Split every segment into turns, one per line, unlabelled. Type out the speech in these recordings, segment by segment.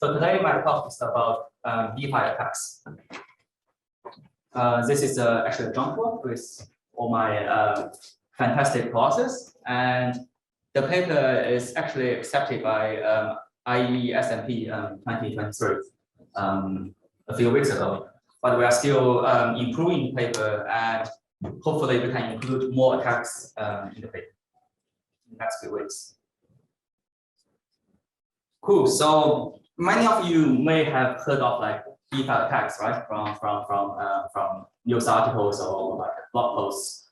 So today my talk is about DeFi attacks. This is actually a jump book with all my fantastic clauses, and the paper is actually accepted by IE S&P 2023 a few weeks ago. But we are still improving the paper, and hopefully we can include more attacks in the paper in the next few weeks. Cool. So many of you may have heard of like DeFi attacks, right? From news articles or like blog posts.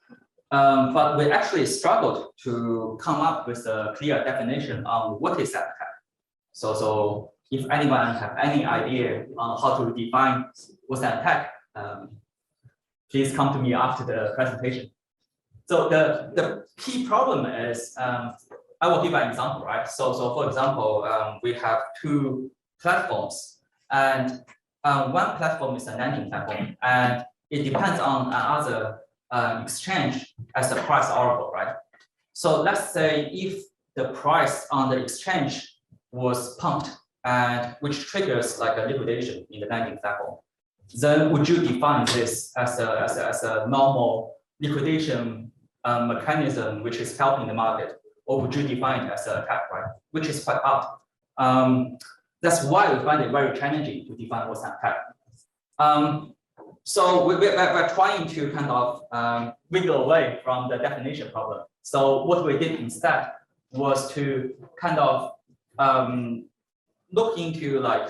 But we actually struggled to come up with a clear definition on what is that attack. So if anyone have any idea on how to define what's an attack, please come to me after the presentation. So the key problem is, I will give an example, right? So for example, we have two platforms, and one platform is a lending platform, and it depends on another exchange as the price oracle, right? So let's say if the price on the exchange was pumped, and which triggers like a liquidation in the lending platform, then would you define this as a normal liquidation mechanism which is helping the market, or would you define it as an attack, right? Which is quite hard. That's why we find it very challenging to define what's an attack. So we're trying to kind of wiggle away from the definition problem. So what we did instead was to kind of look into like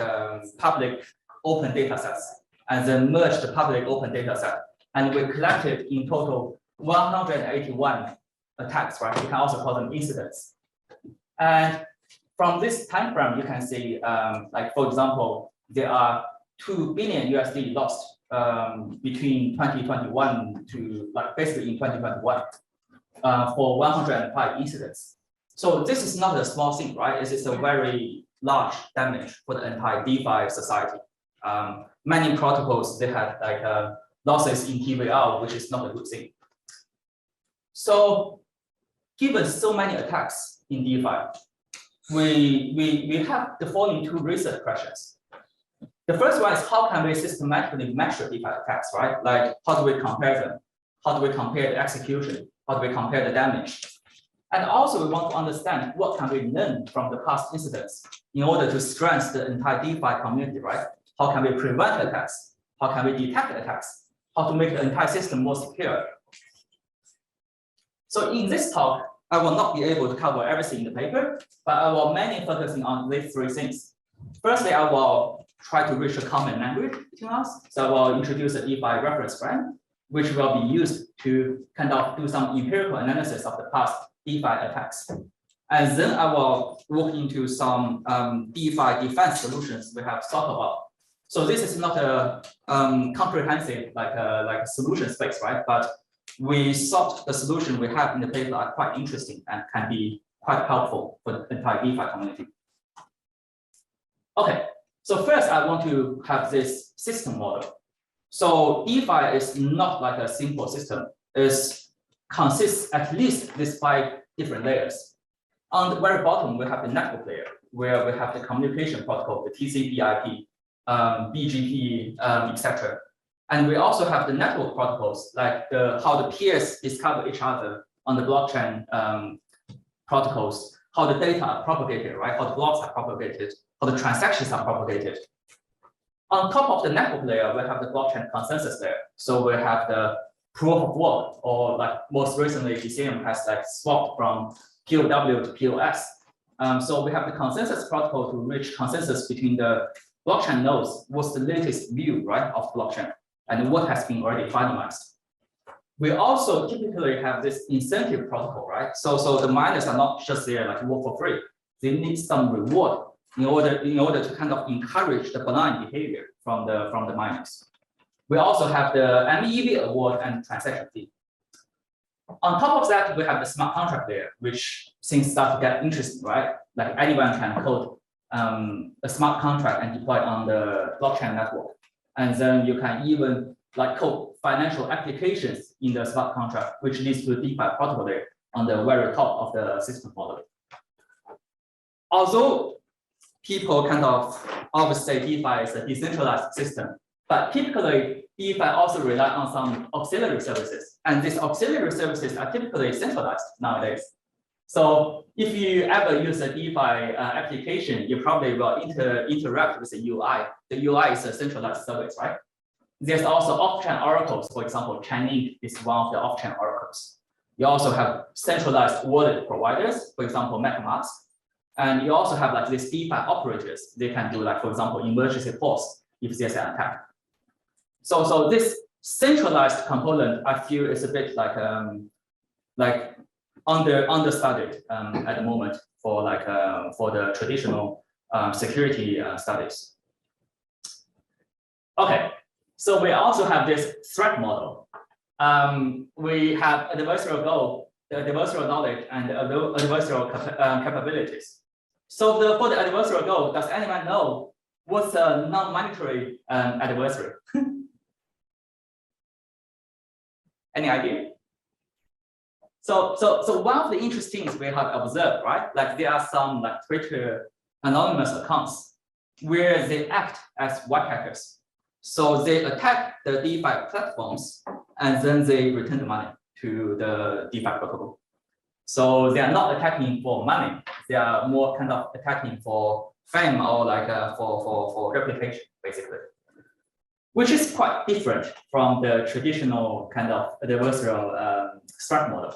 public open data sets, and then merge the public open data set. And we collected in total 181 attacks, right? You can also call them incidents. And from this time frame, you can see, like for example, there are $2 billion USD lost between 2021 to like basically in 2021 for 105 incidents. So this is not a small thing, right? This is a very large damage for the entire DeFi society. Many protocols, they had like losses in TVL, which is not a good thing. So given so many attacks in DeFi, we have the following two research questions. The first one is, how can we systematically measure DeFi attacks, right? Like, how do we compare them? How do we compare the execution? How do we compare the damage? And also we want to understand what can we learn from the past incidents in order to strengthen the entire DeFi community, right? How can we prevent attacks? How can we detect attacks? How to make the entire system more secure? So in this talk, I will not be able to cover everything in the paper, but I will mainly focusing on these three things. Firstly, I will try to reach a common language between us. So I will introduce a DeFi reference frame, which will be used to kind of do some empirical analysis of the past DeFi attacks. And then I will look into some DeFi defense solutions we have thought about. So this is not a comprehensive like a solution space, right? But we thought the solution we have in the paper are quite interesting and can be quite helpful for the entire DeFi community. Okay, so first I want to have this system model. So DeFi is not like a simple system. It consists at least these 5 different layers. On the very bottom, we have the network layer, where we have the communication protocol, the TCP/IP, BGP, etc. And we also have the network protocols, like how the peers discover each other on the blockchain protocols, how the data are propagated, right? How the blocks are propagated, how the transactions are propagated. On top of the network layer, we have the blockchain consensus layer. So we have the proof of work, or like most recently, Ethereum has like swapped from POW to POS. So we have the consensus protocol to reach consensus between the blockchain nodes. What's the latest view, right, of blockchain, and what has been already finalized. We also typically have this incentive protocol, right? So the miners are not just there like work for free. They need some reward in order to kind of encourage the blind behavior from the miners. We also have the MEV award and transaction fee. On top of that, we have the smart contract layer, which things start to get interesting, right? Like anyone can code a smart contract and deploy it on the blockchain network. And then you can even like code financial applications in the smart contract, which leads to the DeFi protocol layer on the very top of the system model. Although people kind of always say DeFi is a decentralized system, but typically DeFi also rely on some auxiliary services, and these auxiliary services are typically centralized nowadays. So if you ever use a DeFi application, you probably will interact with the UI. The UI is a centralized service, right? There's also off-chain oracles. For example, Chainlink is one of the off-chain oracles. You also have centralized wallet providers, for example, MetaMask. And you also have like these DeFi operators. They can do like, for example, emergency pause if there's an attack. So this centralized component, I feel is a bit like understudied at the moment for for the traditional security studies. Okay, so we also have this threat model. We have adversarial goal, the adversarial knowledge, and adversarial capabilities. So for the adversarial goal, does anyone know what's a non-monetary adversary? Any idea? So one of the interesting things we have observed, right? Like there are some like Twitter anonymous accounts where they act as white hackers. So they attack the DeFi platforms and then they return the money to the DeFi protocol. So they are not attacking for money. They are more kind of attacking for fame or like for replication, basically, which is quite different from the traditional kind of adversarial threat model.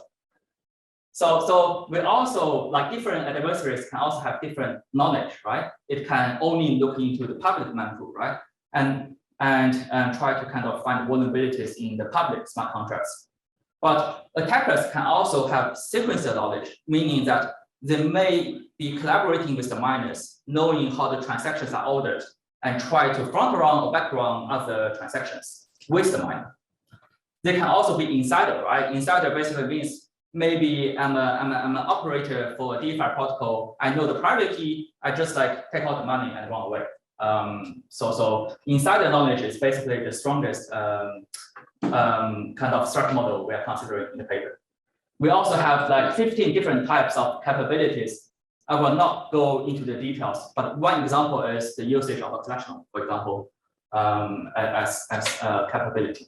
So we also, like different adversaries can also have different knowledge, right? It can only look into the public mempool, right? And try to kind of find vulnerabilities in the public smart contracts. But attackers can also have sequencer knowledge, meaning that they may be collaborating with the miners, knowing how the transactions are ordered, and try to front run or back run other transactions with the miner. They can also be insider, right? Insider basically means maybe I'm an operator for a DeFi protocol. I know the private key. I just like take out the money and run away. So insider knowledge is basically the strongest kind of threat model we are considering in the paper. We also have like 15 different types of capabilities. I will not go into the details, but one example is the usage of a collection, for example, as a capability.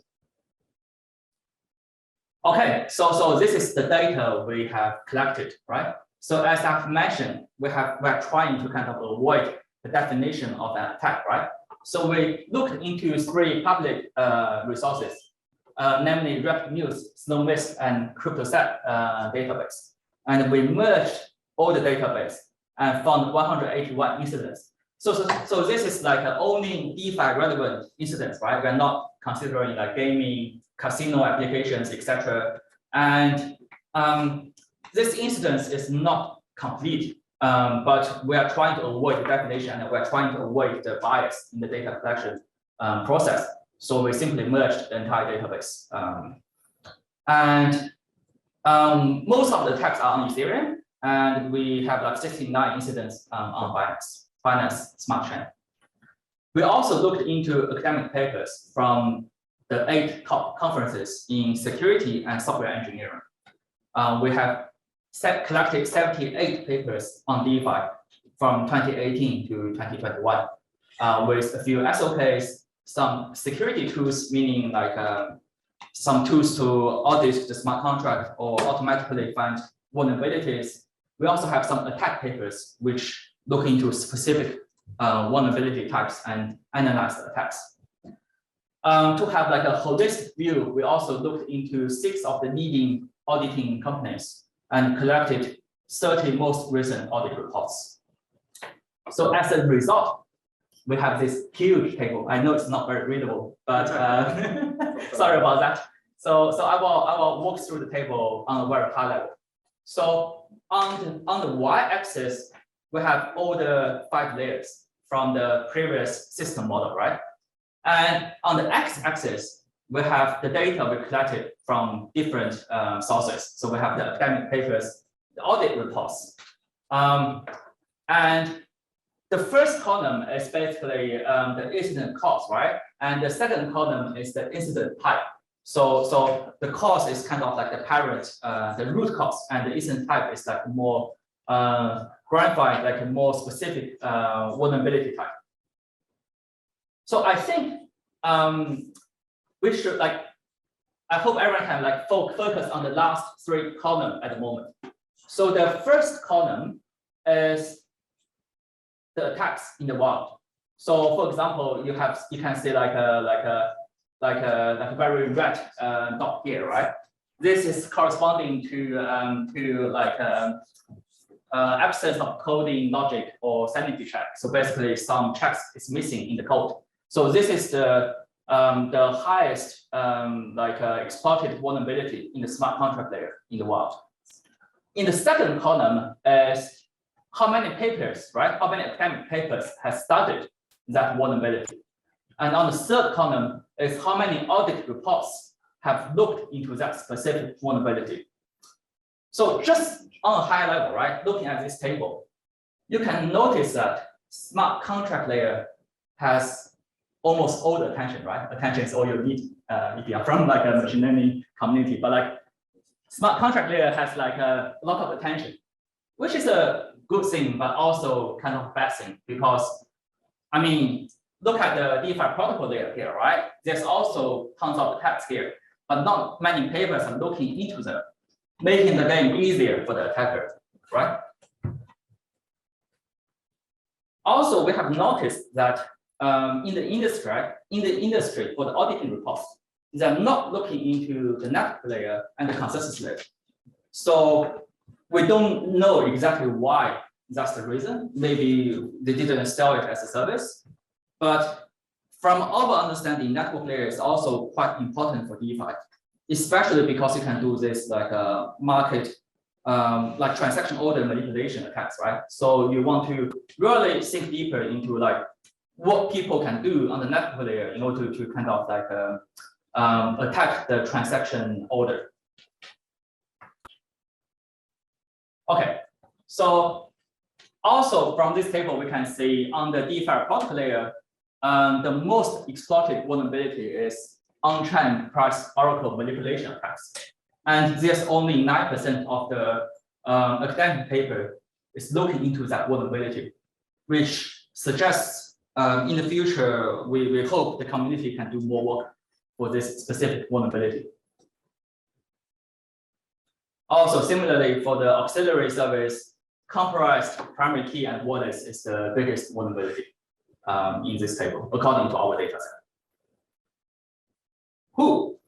Okay, so this is the data we have collected, right? So as I've mentioned, we're trying to kind of avoid the definition of an attack, right? So we looked into 3 public resources, namely Rapid News, Snowmist, and CryptoSat database. And we merged all the database and found 181 incidents. So this is like only DeFi relevant incidents, right? We're not considering like gaming, casino applications, etc. And this incidence is not complete, but we are trying to avoid the definition and we're trying to avoid the bias in the data collection process. So we simply merged the entire database. Most of the attacks are on Ethereum, and we have like 69 incidents on Binance Smart Chain. We also looked into academic papers from the 8 top conferences in security and software engineering. We have collected 78 papers on DeFi from 2018 to 2021, with a few SoKs, some security tools, meaning like some tools to audit the smart contract or automatically find vulnerabilities. We also have some attack papers which look into specific vulnerability types and analyze the attacks. To have like a holistic view, we also looked into 6 of the leading auditing companies and collected 30 most recent audit reports. So as a result, we have this huge table. I know it's not very readable, but sorry about that. So I will walk through the table on a very high level. So on the y-axis, we have all the 5 layers from the previous system model, right? And on the x-axis, we have the data we collected from different sources. So we have the academic papers, the audit reports. And the first column is basically the incident cause, right? And the second column is the incident type. So the cause is kind of like the parent, the root cause, and the incident type is like more gratified, like a more specific vulnerability type. So I think we should I hope everyone can focus on the last three columns at the moment. So the first column is the attacks in the wild. So for example, you can see like a very red dot here, right? This is corresponding to absence of coding logic or sanity check. So basically, some checks is missing in the code. So this is the highest exploited vulnerability in the smart contract layer in the world. In the second column is how many papers, right? How many academic papers have studied that vulnerability. And on the third column is how many audit reports have looked into that specific vulnerability. So just on a high level, right, looking at this table, you can notice that smart contract layer has almost all the attention, right? Attention is all you need if you are from like a machine learning community. But like smart contract layer has like a lot of attention, which is a good thing, but also kind of bad thing because, I mean, look at the DeFi protocol layer here, right? There's also tons of attacks here, but not many papers are looking into them, making the game easier for the attacker, right? Also, we have noticed that in the industry for the auditing reports, they're not looking into the network layer and the consensus layer. So we don't know exactly why that's the reason. Maybe they didn't sell it as a service. But from our understanding, network layer is also quite important for DeFi, especially because you can do this like market, like transaction order manipulation attacks, right? So you want to really think deeper into like what people can do on the network layer in order to kind of like attack the transaction order. Okay, so also from this table, we can see on the DeFi protocol layer, the most exploited vulnerability is on-chain price oracle manipulation attacks. And there's only 9% of the academic paper is looking into that vulnerability, which suggests in the future, we hope the community can do more work for this specific vulnerability. Also, similarly, for the auxiliary service, compromised primary key and wallets is the biggest vulnerability in this table, according to our data set. Cool.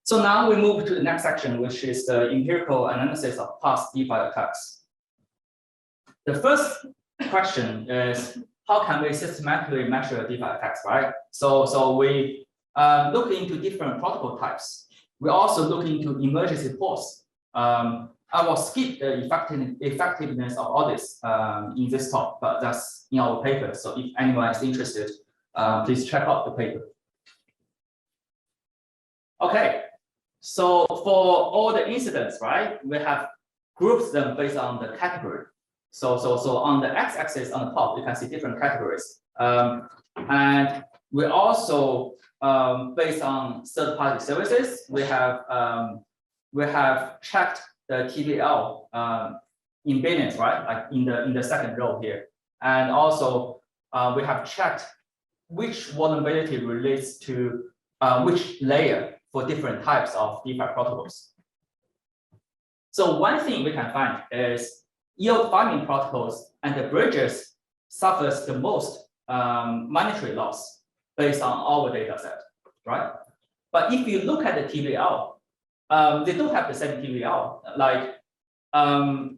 So now we move to the next section, which is the empirical analysis of past DeFi attacks. The first question is, how can we systematically measure DeFi attacks, right? So we look into different protocol types. We also look into emergency pause. I will skip the effectiveness of audits in this talk, but that's in our paper. So if anyone is interested, please check out the paper. Okay, so for all the incidents, right, we have grouped them based on the category. So on the x-axis on the top, you can see different categories. And we also, based on third-party services, we have checked the TVL in billions, right? Like in the second row here. And also, we have checked which vulnerability relates to which layer for different types of DeFi protocols. So one thing we can find is yield farming protocols and the bridges suffers the most monetary loss based on our data set, right? But if you look at the TVL, they don't have the same TVL. Like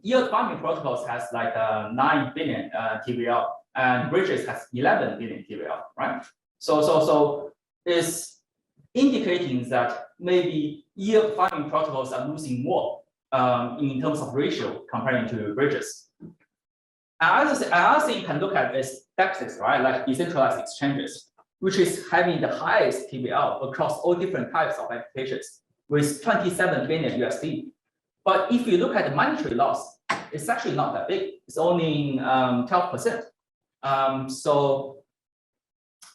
yield farming protocols has like 9 billion TVL, and bridges has 11 billion TVL, right? So it's indicating that maybe yield farming protocols are losing more in terms of ratio comparing to bridges. Another thing you can look at is DEXs, right? Like decentralized exchanges, which is having the highest TVL across all different types of applications with 27 billion USD. But if you look at the monetary loss, it's actually not that big. It's only 12%. So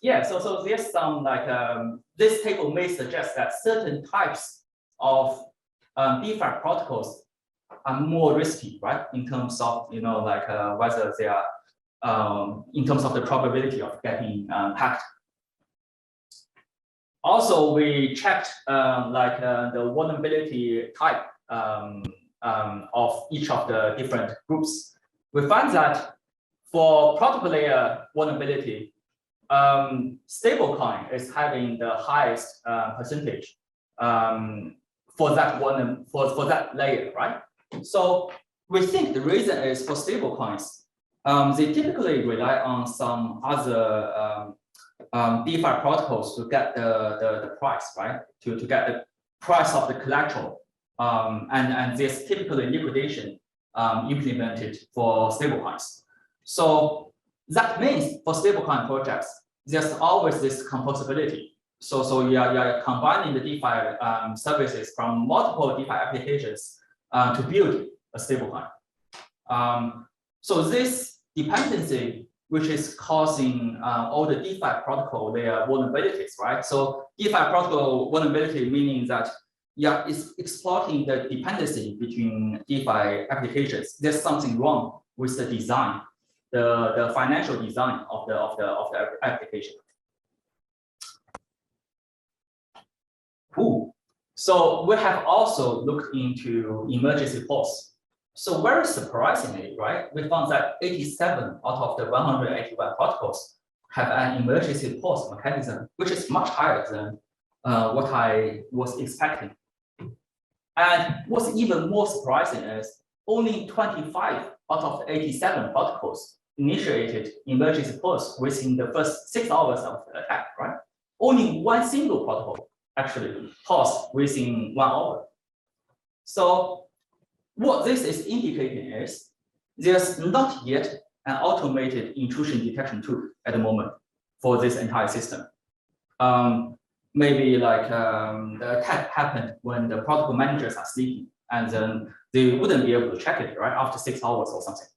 yeah, so there's some like this table may suggest that certain types of DeFi protocols are more risky, right? In terms of like whether they are in terms of the probability of getting hacked. Also, we checked the vulnerability type of each of the different groups. We find that for protocol layer vulnerability, stablecoin is having the highest percentage for that layer, right? So we think the reason is for stablecoins, they typically rely on some other DeFi protocols to get the price, right? To get the price of the collateral, and there's typically liquidation implemented for stablecoins. So that means for stablecoin projects, there's always this composability. So you're combining the DeFi services from multiple DeFi applications to build a stablecoin. So this dependency, which is causing all the DeFi protocol their vulnerabilities, right? So DeFi protocol vulnerability meaning that it's exploiting the dependency between DeFi applications. There's something wrong with the design, the financial design of the application. Cool. So we have also looked into emergency pause. So very surprisingly, right, we found that 87 out of the 181 protocols have an emergency pause mechanism, which is much higher than what I was expecting. And what's even more surprising is only 25 out of the 87 protocols initiated emergency pause within the first 6 hours of the attack, right? Only one single protocol actually paused within 1 hour. So what this is indicating is there's not yet an automated intrusion detection tool at the moment for this entire system. Maybe like the attack happened when the protocol managers are sleeping, and then they wouldn't be able to check it right after 6 hours or something.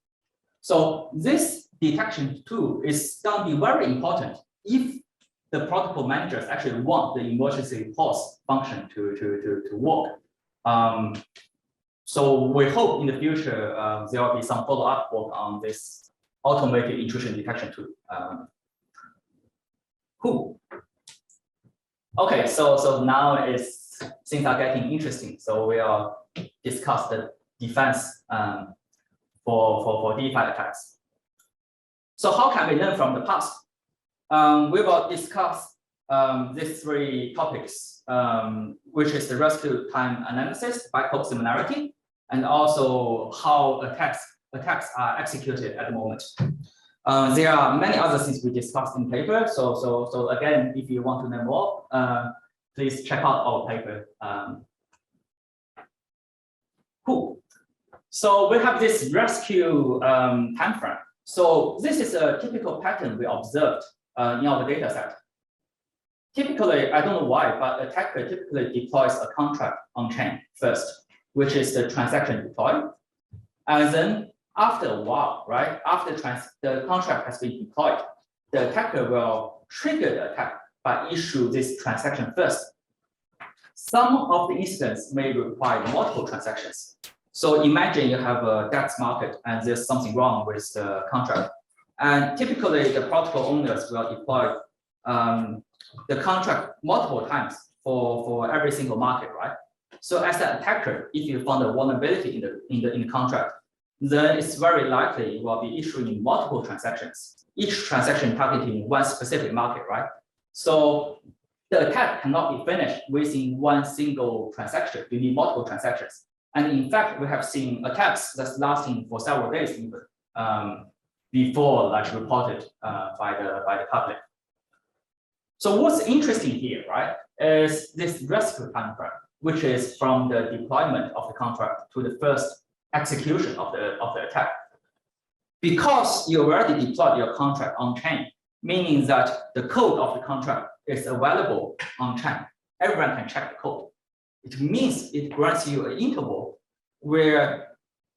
So this detection tool is going to be very important if the protocol managers actually want the emergency pause function to work. So we hope in the future there will be some follow-up work on this automated intrusion detection tool. Cool. Okay, so now things are getting interesting. So we'll discuss the defense for DeFi attacks. So how can we learn from the past? We will discuss these 3 topics, which is the rescue time analysis by code similarity, and also how attacks are executed at the moment. There are many other things we discussed in paper. So again, if you want to know more, please check out our paper. Cool. So we have this rescue time frame. So this is a typical pattern we observed in our data set. Typically, I don't know why, but attacker typically deploys a contract on chain first, which is the transaction deploy. And then after a while, right, after the contract has been deployed, the attacker will trigger the attack by issue this transaction first. Some of the incidents may require multiple transactions. So imagine you have a debt market and there's something wrong with the contract. And typically the protocol owners will deploy the contract multiple times for every single market, right? So as an attacker, if you found a vulnerability in the contract, then it's very likely you will be issuing multiple transactions, each transaction targeting one specific market, right? So the attack cannot be finished within one single transaction. You need multiple transactions. And in fact, we have seen attacks that's lasting for several days even before like reported by the public. So what's interesting here, right, is this rescue time frame, which is from the deployment of the contract to the first execution of the attack. Because you already deployed your contract on chain, meaning that the code of the contract is available on chain. Everyone can check the code. It means it grants you an interval where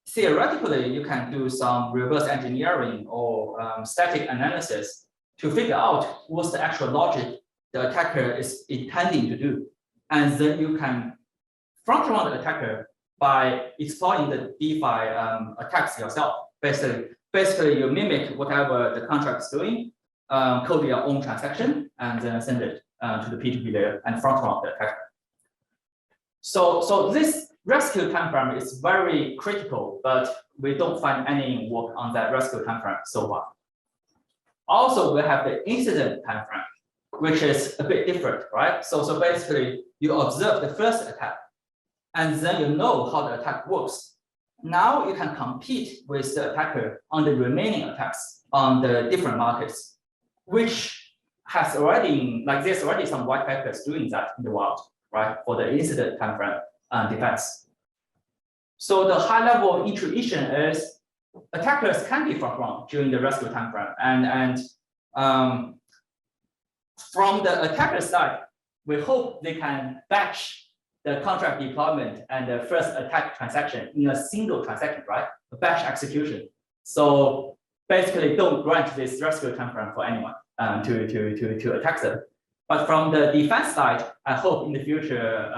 theoretically you can do some reverse engineering or static analysis to figure out what's the actual logic the attacker is intending to do. And then you can front run the attacker by exploiting the DeFi attacks yourself. Basically, basically you mimic whatever the contract is doing, code your own transaction, and then send it to the P2P layer and front run the attacker. So this rescue timeframe is very critical, but we don't find any work on that rescue timeframe so far. Also, we have the incident timeframe, which is a bit different, right? So basically, you observe the first attack, and then you know how the attack works. Now you can compete with the attacker on the remaining attacks on the different markets, which has already, like there's already some white papers doing that in the world, right? For the incident timeframe defense. So the high-level intuition is attackers can be front-run during the rescue timeframe, and from the attacker side, we hope they can batch the contract deployment and the first attack transaction in a single transaction, right? A batch execution. So basically, don't grant this rescue timeframe for anyone to attack them. But from the defense side, I hope in the future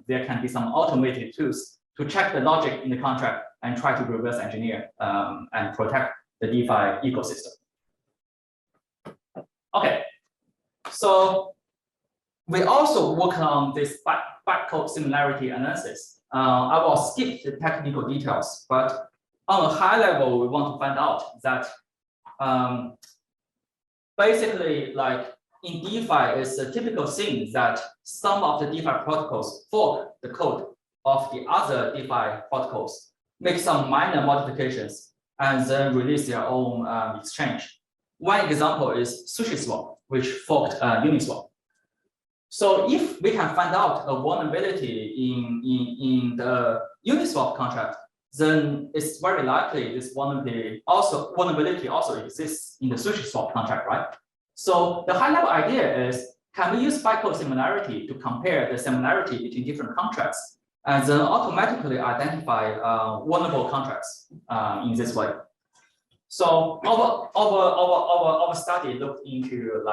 there can be some automated tools to check the logic in the contract and try to reverse engineer and protect the DeFi ecosystem. Okay, so we also work on this bytecode similarity analysis. I will skip the technical details, but on a high level, we want to find out that basically, like in DeFi, it's a typical thing that some of the DeFi protocols fork the code of the other DeFi protocols, make some minor modifications, and then release their own exchange. One example is SushiSwap, which forked Uniswap. So if we can find out a vulnerability in the Uniswap contract, then it's very likely this vulnerability also exists in the SushiSwap contract, right? So the high-level idea is, can we use bytecode similarity to compare the similarity between different contracts and then automatically identify vulnerable contracts in this way? So our study looked into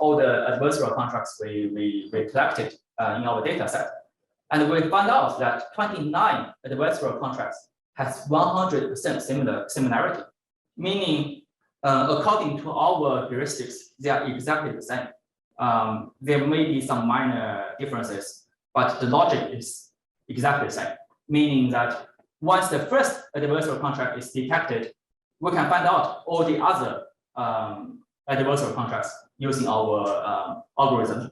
all the adversarial contracts we collected in our data set. And we found out that 29 adversarial contracts has 100% similarity, meaning according to our heuristics, they are exactly the same. There may be some minor differences, but the logic is exactly the same, meaning that once the first adversarial contract is detected, we can find out all the other adversarial contracts using our algorithm.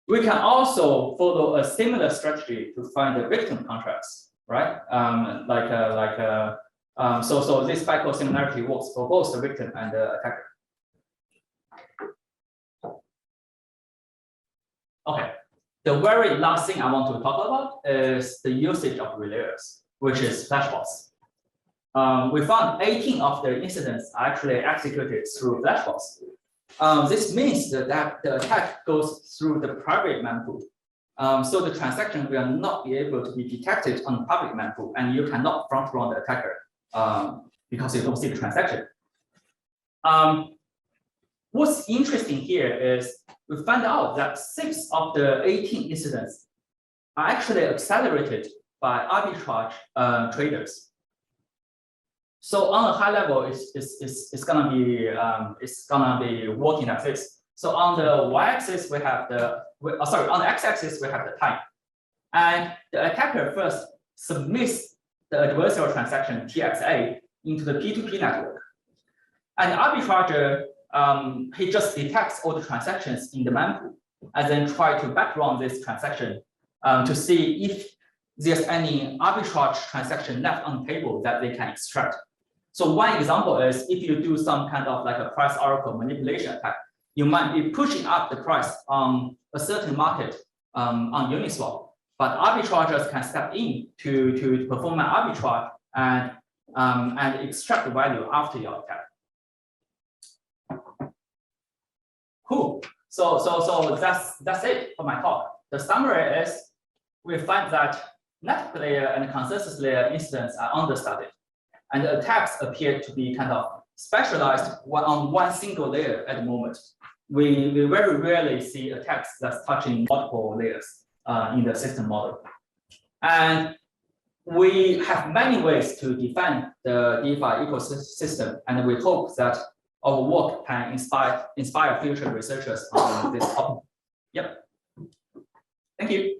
We can also follow a similar strategy to find the victim contracts, right? So this bytecode similarity works for both the victim and the attacker. Okay, the very last thing I want to talk about is the usage of relayers, which is flashbots. We found 18 of the incidents are actually executed through flashbots. This means that the attack goes through the private mempool. So the transaction will not be able to be detected on the public mempool, and you cannot front run the attacker because you don't see the transaction. What's interesting here is we found out that 6 of the 18 incidents are actually accelerated by arbitrage traders. So on a high level, it's gonna be working like this. So on the y-axis we have on the x-axis we have the time, and the attacker first submits the adversarial transaction TXA into the P2P network, and the arbitrager he just detects all the transactions in the mempool and then try to backrun this transaction to see if there's any arbitrage transaction left on the table that they can extract. So one example is if you do some kind of like a price oracle manipulation attack, you might be pushing up the price on a certain market on Uniswap, but arbitragers can step in to perform an arbitrage and extract the value after your attack. Cool. So that's it for my talk. The summary is we find that network layer and consensus layer incidents are understudied, and the attacks appear to be kind of specialized on one single layer at the moment. We very rarely see attacks that's touching multiple layers in the system model. And we have many ways to defend the DeFi ecosystem, and we hope that our work can inspire future researchers on this topic. Yep. Thank you.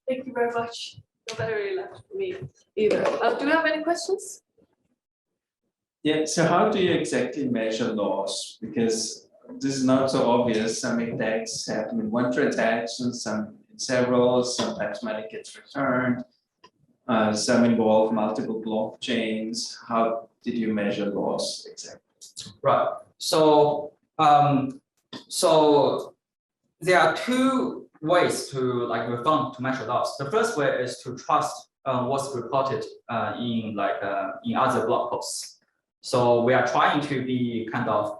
Thank you very much. Not very left for me either. Do we have any questions?
Yeah, so how do you exactly measure loss? Because this is not so obvious. Some attacks happen in one transaction, some in several, sometimes money gets returned, some involve multiple blockchains. How did you measure loss exactly?
Right. So, so there are two ways to we found to measure loss. The first way is to trust what's reported in other blog posts. So we are trying to be kind of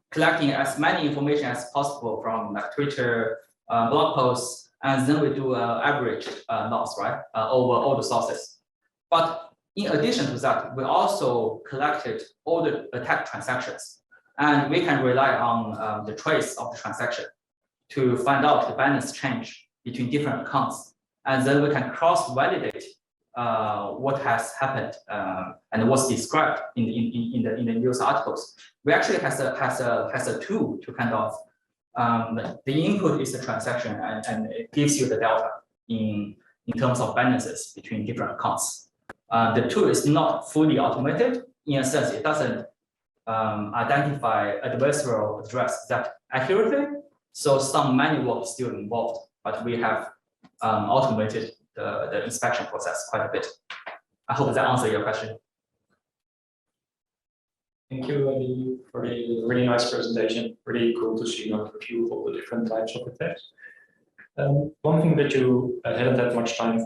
collecting as many information as possible from Twitter blog posts, and then we do average loss, right, over all the sources. But in addition to that, we also collected all the attack transactions, and we can rely on the trace of the transaction to find out the balance change between different accounts, and then we can cross-validate what has happened and what's described in the news articles. We actually has a tool to kind of the input is the transaction, and it gives you the delta in terms of balances between different accounts. The tool is not fully automated in a sense; it doesn't identify adversarial address that accurately. So some manual work is still involved, but we have automated the inspection process quite a bit. I hope that answers your question.
Thank you, Liyi, for the really nice presentation. Really cool to see an overview of all the different types of attacks. One thing that you hadn't had much time to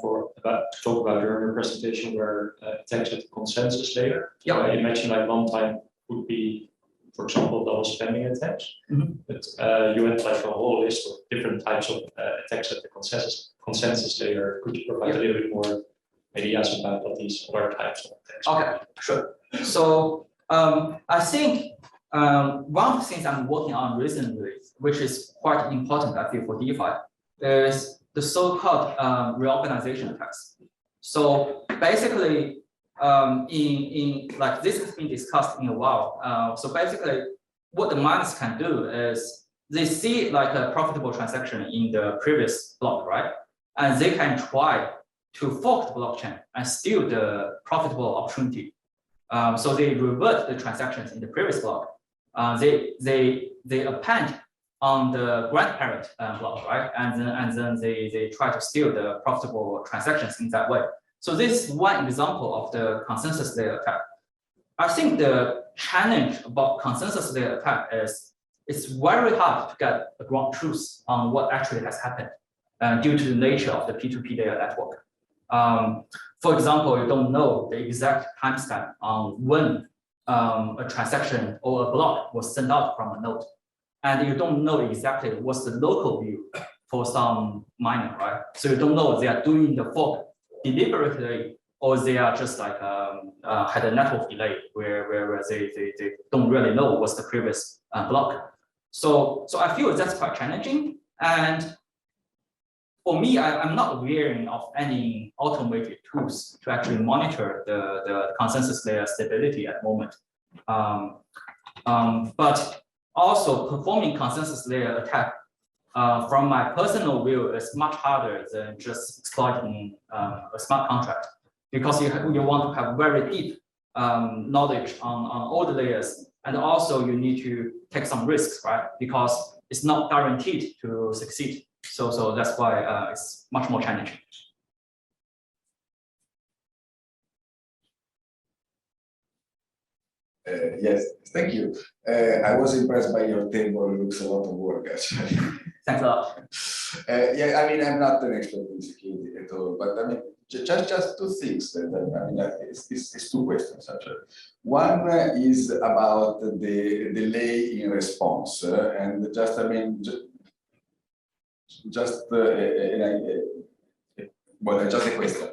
talk about during your presentation were attacks at the consensus layer.
Yeah.
So I imagine one time would be, for example, double spending attacks.
Mm-hmm.
But you had a whole list of different types of attacks at the consensus layer. Could you provide a little bit more ideas about what these other types of attacks are?
Okay, sure. So I think one of the things I'm working on recently, which is quite important, I feel, for DeFi, is the so-called reorganization attacks. So basically, this has been discussed in a while. So basically, what the miners can do is they see a profitable transaction in the previous block, right? And they can try to fork the blockchain and steal the profitable opportunity. So they revert the transactions in the previous block. They append on the grandparent block, right? And then they try to steal the profitable transactions in that way. So this is one example of the consensus layer attack. I think the challenge about consensus layer attack is it's very hard to get a ground truth on what actually has happened due to the nature of the P2P layer network. For example, you don't know the exact timestamp on when a transaction or a block was sent out from a node. And you don't know exactly what's the local view for some miner, right? So you don't know if they are doing the fork deliberately, or they are just had a network delay where they don't really know what's the previous block. So I feel that's quite challenging. And for me, I'm not aware of any automated tools to actually monitor the consensus layer stability at the moment. But also performing consensus layer attack, from my personal view, is much harder than just exploiting a smart contract, because you want to have very deep knowledge on all the layers, and also you need to take some risks, right? Because it's not guaranteed to succeed. So that's why it's much more challenging.
Yes, thank you. I was impressed by your table. It looks a lot of work, actually.
Thanks a lot.
Yeah, I mean, I'm not an expert in security at all, but I mean, just two things. It's two questions, actually. One is about the delay in response, and just, I mean, just Well, just a question.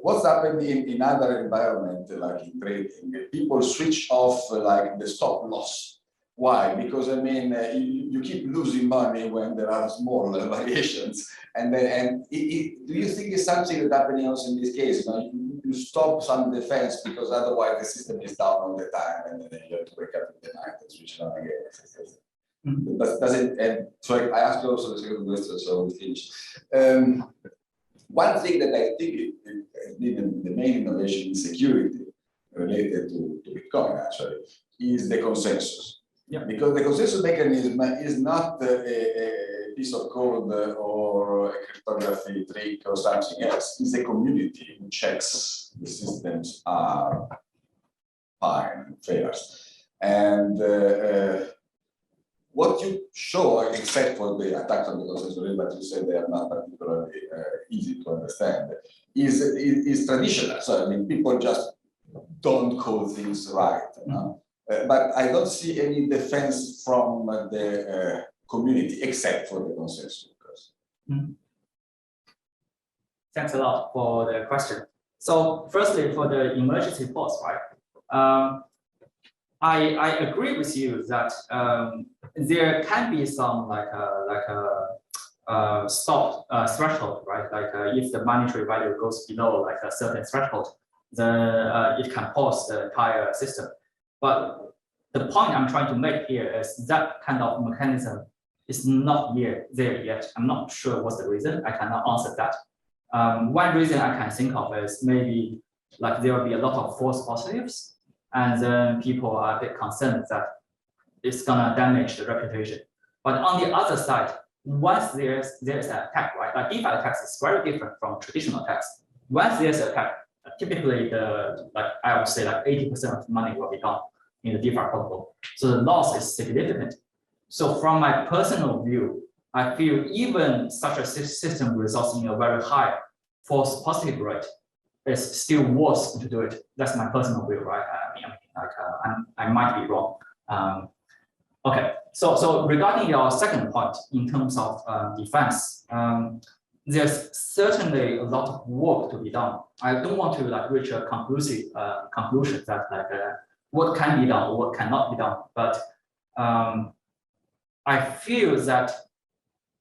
What's happened in other environments, like in trading? People switch off like the stop loss. Why? Because I mean, you keep losing money when there are small variations. And then, do you think it's something that happening also in this case? You know, you stop some defense because otherwise the system is down all the time, and then you have to wake up in the night and switch it on again. Does it? And so I asked you also the second question, so we finish. One thing that I think has been the main innovation in security related to Bitcoin actually is the consensus.
Yeah.
Because the consensus mechanism is not a piece of code or a cryptography trick or something else. It's a community who checks the systems are fine and fair. And what you show, except for the attacks on the consensus, but you said they are not particularly easy to understand, is traditional. So I mean, people just don't code things right. You know? But I don't see any defense from the community except for the consensus.
Thanks a lot for the question. So firstly, for the emergency pause, right? I agree with you that there can be some stop threshold, right? Like if the monetary value goes below like a certain threshold, then it can pause the entire system. But the point I'm trying to make here is that kind of mechanism is not there yet. I'm not sure what's the reason. I cannot answer that. One reason I can think of is maybe like there will be a lot of false positives, and then people are a bit concerned that it's gonna damage the reputation. But on the other side, once there's an attack, right? Like DeFi attacks is very different from traditional attacks. Once there's an attack, typically I would say like 80% of money will be gone in the DeFi protocol. So the loss is significant. So from my personal view, I feel even such a system results in a very high false positive rate, it's still worse to do it. That's my personal view, right? I might be wrong. Okay, so regarding your second point in terms of defense, there's certainly a lot of work to be done. I don't want to like reach a conclusion that what can be done or what cannot be done, but I feel that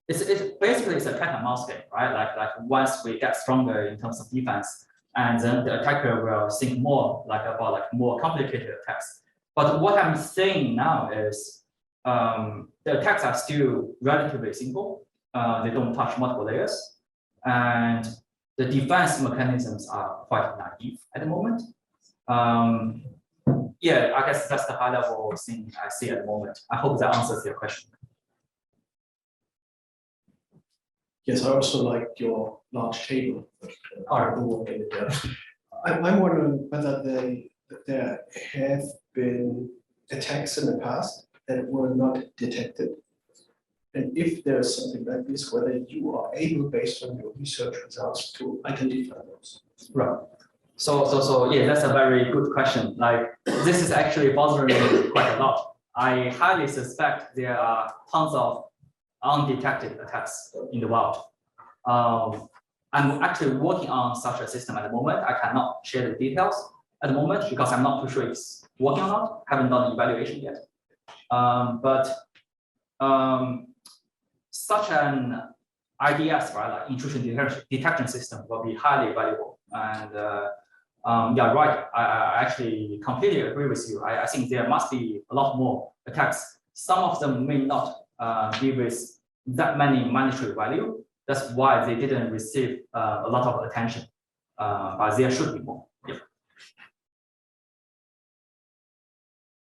it's basically a cat and mouse game, right? Like once we get stronger in terms of defense, and then the attacker will think more about more complicated attacks. But what I'm saying now is the attacks are still relatively simple. They don't touch multiple layers, and the defense mechanisms are quite naive at the moment. Yeah, I guess that's the high level thing I see at the moment. I hope that answers your question.
Yes, I also like your large table. I'm wondering whether there have been attacks in the past that were not detected. And if there's something like this, whether you are able, based on your research results, to identify those.
Right. So yeah, that's a very good question. Like this is actually bothering me quite a lot. I highly suspect there are tons of undetected attacks in the world. I'm actually working on such a system at the moment. I cannot share the details at the moment because I'm not too sure if it's working or not. I haven't done the evaluation yet. But such an IDS, right, like intrusion detection system, will be highly valuable. And yeah, right. I actually completely agree with you. I think there must be a lot more attacks. Some of them may not be with that many monetary value. That's why they didn't receive a lot of attention, but there should be more.